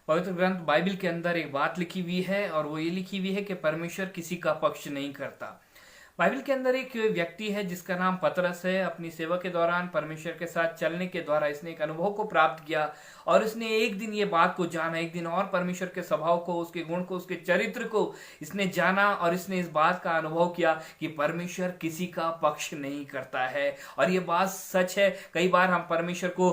पवित्र ग्रंथ बाइबल के अंदर एक बात लिखी हुई है और वो ये लिखी हुई है कि परमेश्वर किसी का पक्ष नहीं करता। बाइबल के अंदर एक व्यक्ति है जिसका नाम पतरस है। अपनी सेवा के दौरान परमेश्वर के साथ चलने के द्वारा इसने एक अनुभव को प्राप्त किया और इसने एक दिन ये बात को जाना, एक दिन और परमेश्वर के स्वभाव को, उसके गुण को, उसके चरित्र को इसने जाना और इसने इस बात का अनुभव किया कि परमेश्वर किसी का पक्ष नहीं करता है। और ये बात सच है। कई बार हम परमेश्वर को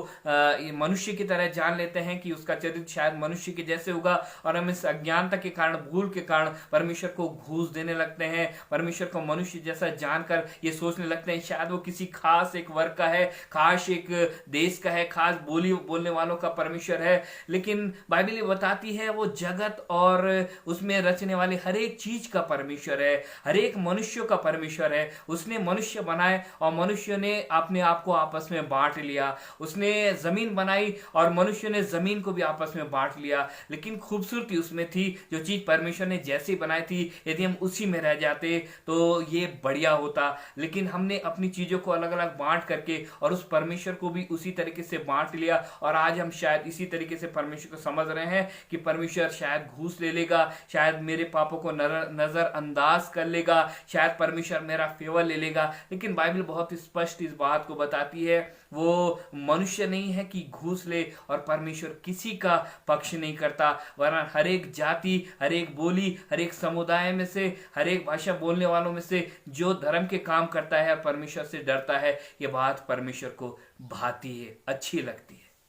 मनुष्य की तरह जान लेते हैं कि उसका चरित्र शायद मनुष्य के जैसे होगा और हम इस अज्ञानता के कारण, भूल के कारण परमेश्वर को घूस देने लगते हैं। परमेश्वर को मनुष्य जैसा जानकर ये सोचने लगते हैं शायद वो किसी खास एक वर्ग का है, खास एक देश का है, खास बोली बोलने वालों का परमेश्वर है। लेकिन बाइबल ये बताती है वो जगत और उसमें रचने वाली हर एक चीज का परमेश्वर है, हर एक मनुष्य का परमेश्वर है। उसने मनुष्य बनाए और मनुष्य ने अपने आप को आपस में बांट लिया। उसने जमीन बनाई और मनुष्य ने जमीन को भी आपस में बांट लिया। लेकिन खूबसूरती उसमें थी, जो चीज परमेश्वर ने जैसी बनाई थी, यदि हम उसी में रह जाते तो ये बढ़िया होता। लेकिन हमने अपनी चीजों को अलग अलग बांट करके और उस परमेश्वर को भी उसी तरीके से बांट लिया। और आज हम शायद इसी तरीके से परमेश्वर को समझ रहे हैं कि परमेश्वर शायद घूस ले लेगा, शायद मेरे पापों को नजरअंदाज कर लेगा, शायद परमेश्वर मेरा फेवर ले लेगा। लेकिन बाइबल बहुत स्पष्ट इस बात को बताती है वो मनुष्य नहीं है कि घूस ले, और परमेश्वर किसी का पक्ष नहीं करता। वरना हर एक जाति, हर एक बोली, हर एक समुदाय में से, हर एक भाषा बोलने वालों में से जो धर्म के काम करता है, परमेश्वर से डरता है, ये बात परमेश्वर को भाती है, अच्छी लगती है।